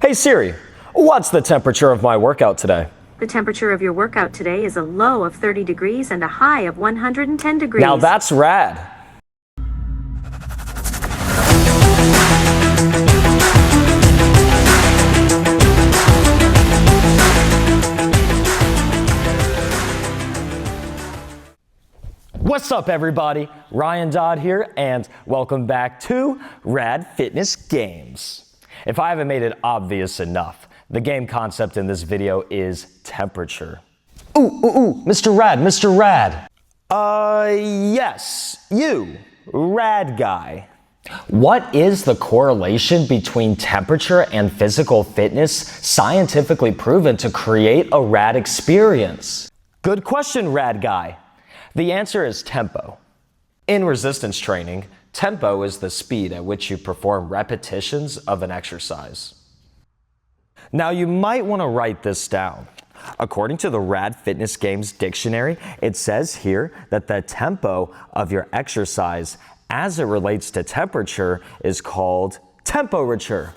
Hey Siri, what's the temperature of my workout today? The temperature of your workout today is a low of 30 degrees and a high of 110 degrees. Now that's rad. What's up everybody? Ryan Dodd here and welcome back to Rad Fitness Games. If I haven't made it obvious enough, the game concept in this video is temperature. Ooh, Mr. Rad, Mr. Rad. Yes, you, rad guy. What is the correlation between temperature and physical fitness scientifically proven to create a rad experience? Good question, rad guy. The answer is tempo. In resistance training, tempo is the speed at which you perform repetitions of an exercise. Now you might want to write this down. According to the Rad Fitness Games dictionary, it says here that the tempo of your exercise as it relates to temperature is called temperature.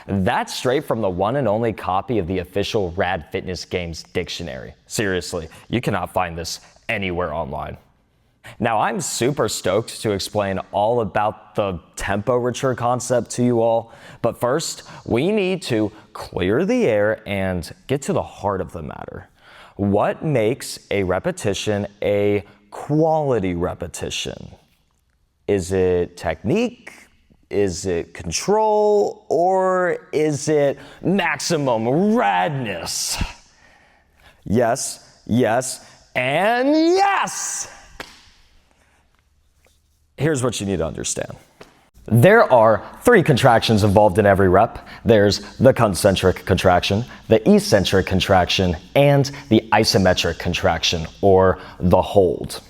That's straight from the one and only copy of the official Rad Fitness Games dictionary. Seriously, you cannot find this anywhere online. Now I'm super stoked to explain all about the temperature concept to you all, but first we need to clear the air and get to the heart of the matter. What makes a repetition a quality repetition? Is it technique? Is it control? Or is it maximum radness? Yes, and yes! Here's what you need to understand. There are three contractions involved in every rep. There's the concentric contraction, the eccentric contraction, and the isometric contraction, or the hold.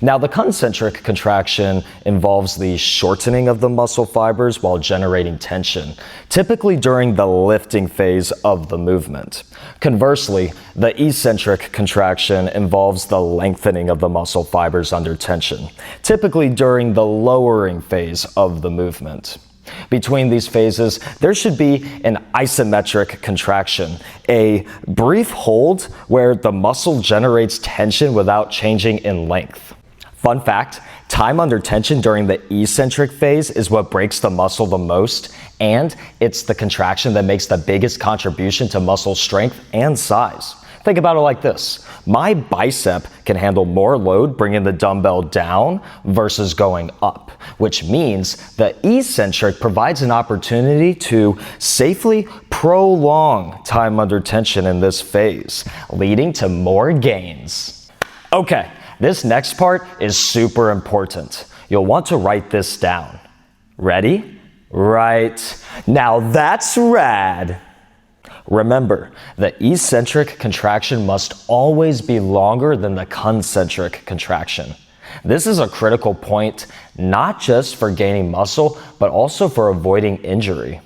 Now, the concentric contraction involves the shortening of the muscle fibers while generating tension, typically during the lifting phase of the movement. Conversely, the eccentric contraction involves the lengthening of the muscle fibers under tension, typically during the lowering phase of the movement. Between these phases, there should be an isometric contraction, a brief hold where the muscle generates tension without changing in length. Fun fact, time under tension during the eccentric phase is what breaks the muscle the most, and it's the contraction that makes the biggest contribution to muscle strength and size. Think about it like this. My bicep can handle more load bringing the dumbbell down versus going up, which means the eccentric provides an opportunity to safely prolong time under tension in this phase, leading to more gains. Okay, this next part is super important. You'll want to write this down. Ready? Right. Now that's rad. Remember, the eccentric contraction must always be longer than the concentric contraction. This is a critical point, not just for gaining muscle, but also for avoiding injury.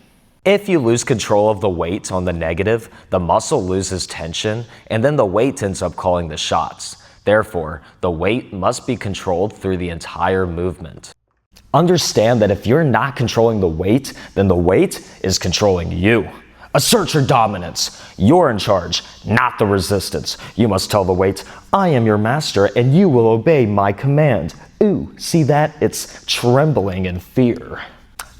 If you lose control of the weight on the negative, the muscle loses tension, and then the weight ends up calling the shots. Therefore, the weight must be controlled through the entire movement. Understand that if you're not controlling the weight, then the weight is controlling you. Assert your dominance. You're in charge, not the resistance. You must tell the weight, I am your master and you will obey my command. Ooh, see that? It's trembling in fear.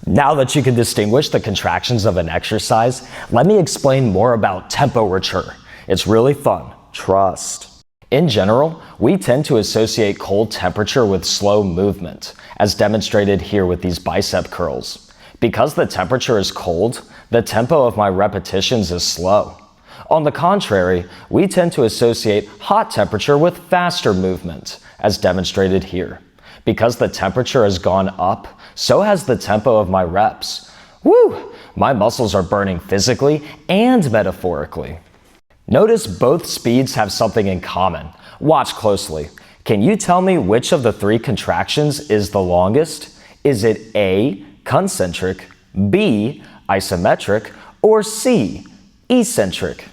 Now that you can distinguish the contractions of an exercise, let me explain more about temperature. It's really fun, trust. In general, we tend to associate cold temperature with slow movement, as demonstrated here with these bicep curls. Because the temperature is cold, the tempo of my repetitions is slow. On the contrary, we tend to associate hot temperature with faster movement, as demonstrated here. Because the temperature has gone up, so has the tempo of my reps. Woo! My muscles are burning physically and metaphorically. Notice both speeds have something in common. Watch closely. Can you tell me which of the three contractions is the longest? Is it A, concentric, B, isometric, or C, eccentric?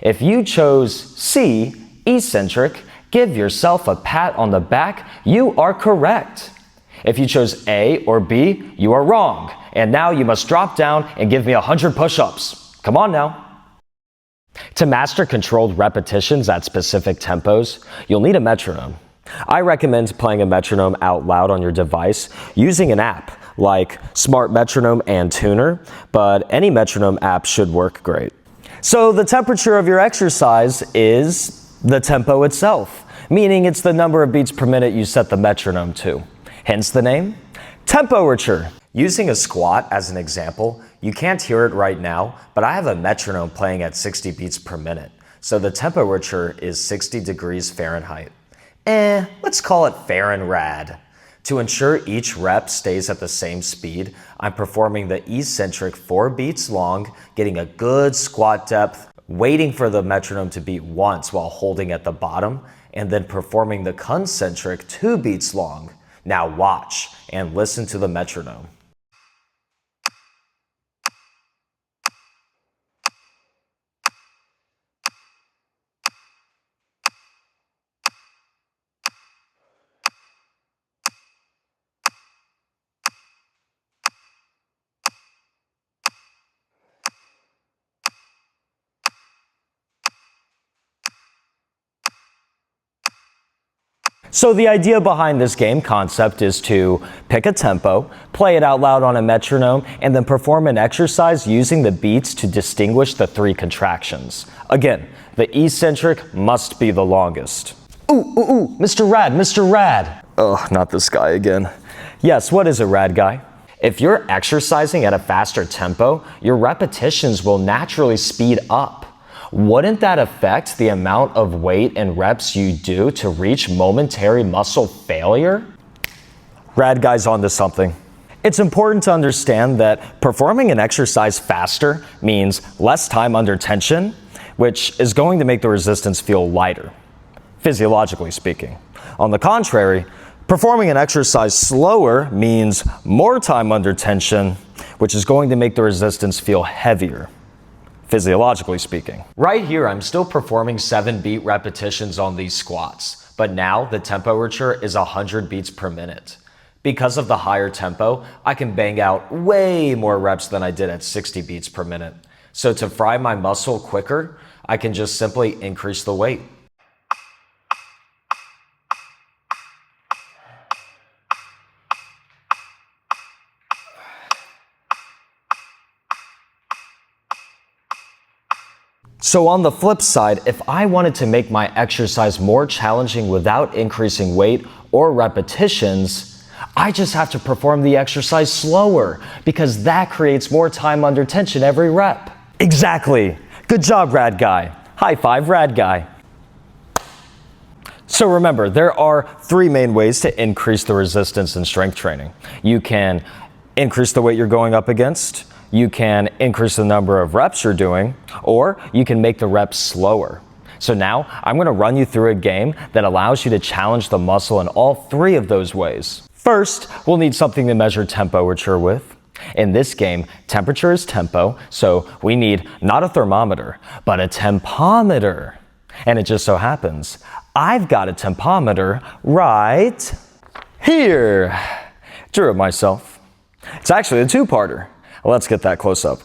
If you chose C, eccentric, give yourself a pat on the back. You are correct. If you chose A or B, you are wrong. And now you must drop down and give me 100 push-ups. Come on now. To master controlled repetitions at specific tempos, you'll need a metronome. I recommend playing a metronome out loud on your device using an app like Smart Metronome and Tuner, but any metronome app should work great. So the temperature of your exercise is the tempo itself, meaning it's the number of beats per minute you set the metronome to. Hence the name, Tempometer. Using a squat as an example, you can't hear it right now, but I have a metronome playing at 60 beats per minute. So the temperature is 60 degrees Fahrenheit. Let's call it Fahrenrad. To ensure each rep stays at the same speed, I'm performing the eccentric 4 beats long, getting a good squat depth, waiting for the metronome to beat once while holding at the bottom, and then performing the concentric 2 beats long. Now watch and listen to the metronome. So the idea behind this game concept is to pick a tempo, play it out loud on a metronome, and then perform an exercise using the beats to distinguish the 3 contractions. Again, the eccentric must be the longest. Ooh, Mr. Rad, Mr. Rad. Oh, not this guy again. Yes, what is a rad guy? If you're exercising at a faster tempo, your repetitions will naturally speed up. Wouldn't that affect the amount of weight and reps you do to reach momentary muscle failure? Rad guy's onto something. It's important to understand that performing an exercise faster means less time under tension, which is going to make the resistance feel lighter, physiologically speaking. On the contrary, performing an exercise slower means more time under tension, which is going to make the resistance feel heavier, physiologically speaking. Right here, I'm still performing 7 beat repetitions on these squats, but now the temperature is 100 beats per minute. Because of the higher tempo, I can bang out way more reps than I did at 60 beats per minute. So to fry my muscle quicker, I can just simply increase the weight. So on the flip side, if I wanted to make my exercise more challenging without increasing weight or repetitions, I just have to perform the exercise slower because that creates more time under tension every rep. Exactly. Good job, rad guy. High five, rad guy. So remember, there are 3 main ways to increase the resistance in strength training. You can increase the weight you're going up against, you can increase the number of reps you're doing, or you can make the reps slower. So now I'm going to run you through a game that allows you to challenge the muscle in all 3 of those ways. First, we'll need something to measure temperature with. In this game, temperature is tempo, so we need not a thermometer, but a tempometer. And it just so happens, I've got a tempometer right here. Drew it myself. It's actually a 2-parter. Let's get that close up.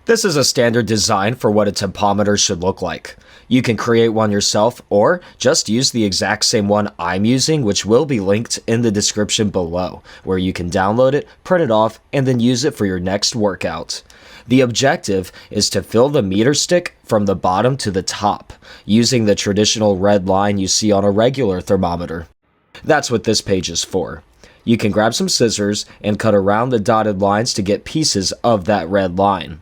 This is a standard design for what a tempometer should look like. You can create one yourself or just use the exact same one I'm using, which will be linked in the description below, where you can download it, print it off, and then use it for your next workout. The objective is to fill the meter stick from the bottom to the top, using the traditional red line you see on a regular thermometer. That's what this page is for. You can grab some scissors and cut around the dotted lines to get pieces of that red line.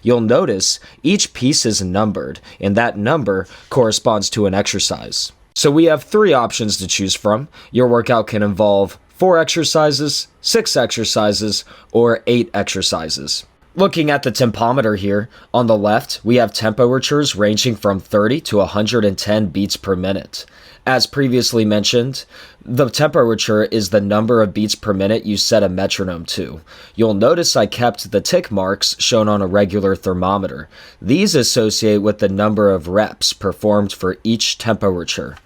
You'll notice each piece is numbered, and that number corresponds to an exercise. So we have 3 options to choose from. Your workout can involve 4 exercises, 6 exercises, or 8 exercises. Looking at the tempometer here, on the left, we have temperatures ranging from 30 to 110 beats per minute. As previously mentioned, the temperature is the number of beats per minute you set a metronome to. You'll notice I kept the tick marks shown on a regular thermometer. These associate with the number of reps performed for each temperature.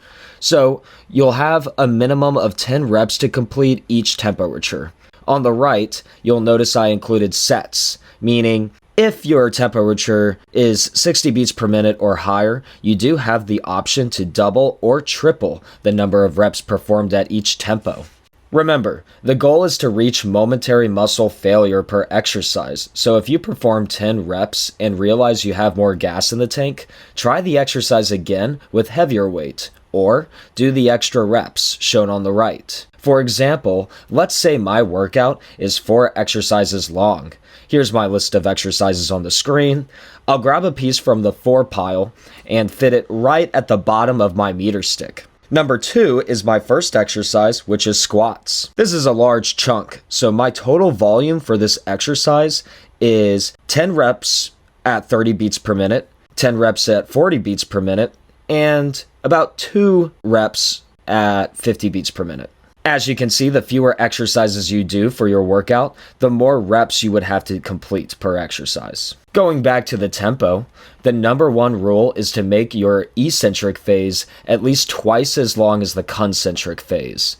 So you'll have a minimum of 10 reps to complete each temperature. On the right, you'll notice I included sets, meaning if your temperature is 60 beats per minute or higher, you do have the option to double or triple the number of reps performed at each tempo. Remember, the goal is to reach momentary muscle failure per exercise, so if you perform 10 reps and realize you have more gas in the tank, try the exercise again with heavier weight, or do the extra reps shown on the right. For example, let's say my workout is 4 exercises long. Here's my list of exercises on the screen. I'll grab a piece from the 4 pile and fit it right at the bottom of my meter stick. Number 2 is my first exercise, which is squats. This is a large chunk, so my total volume for this exercise is 10 reps at 30 beats per minute, 10 reps at 40 beats per minute, and about 2 reps at 50 beats per minute. As you can see, the fewer exercises you do for your workout, the more reps you would have to complete per exercise. Going back to the tempo, the number 1 rule is to make your eccentric phase at least twice as long as the concentric phase.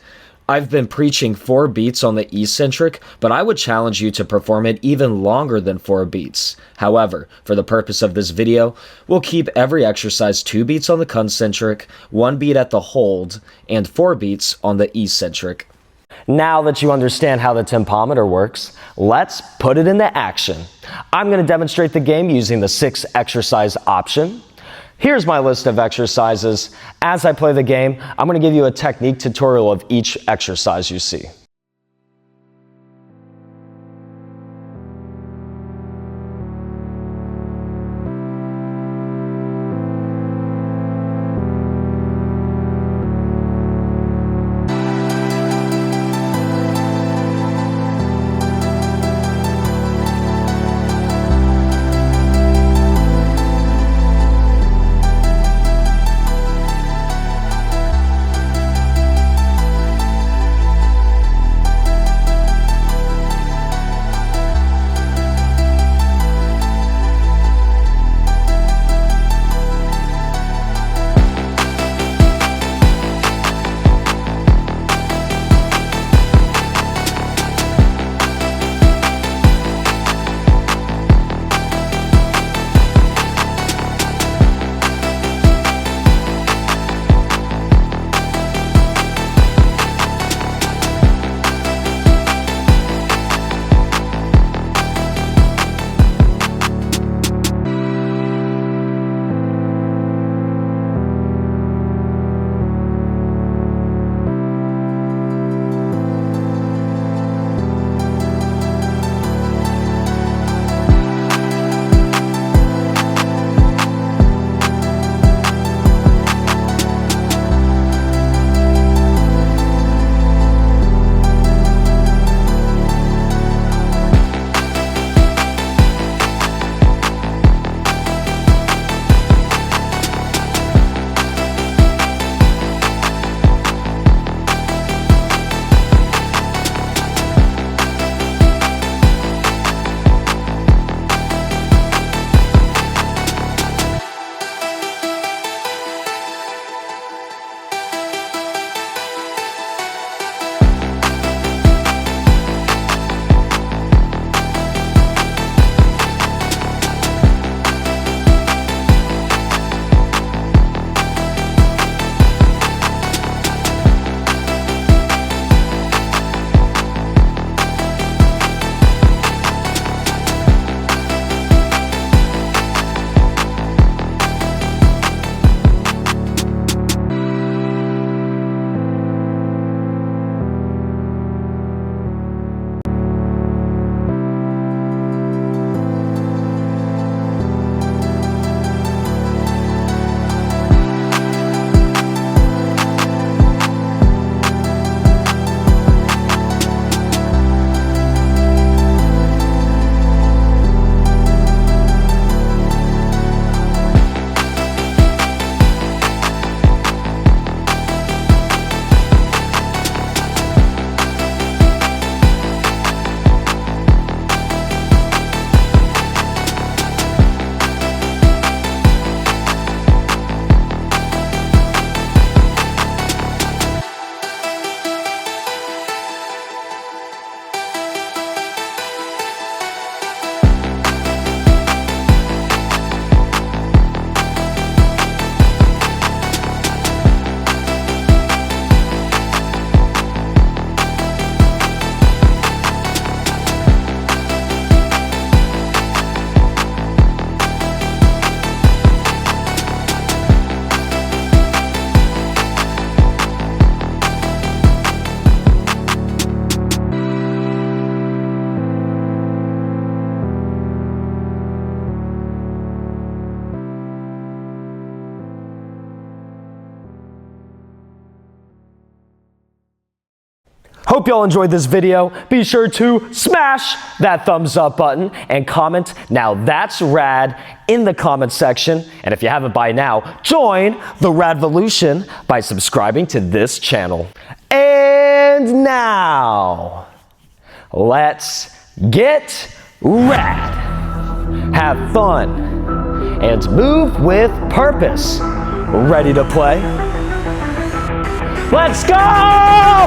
I've been preaching 4 beats on the eccentric, but I would challenge you to perform it even longer than 4 beats. However, for the purpose of this video, we'll keep every exercise 2 beats on the concentric, 1 beat at the hold, and 4 beats on the eccentric. Now that you understand how the tempometer works, let's put it into action. I'm going to demonstrate the game using the 6 exercise option. Here's my list of exercises. As I play the game, I'm going to give you a technique tutorial of each exercise you see. Hope y'all enjoyed this video. Be sure to smash that thumbs up button and comment "Now that's rad" in the comment section. And if you haven't by now, join the Radvolution by subscribing to this channel. And now, let's get rad. Have fun and move with purpose. Ready to play? Let's go!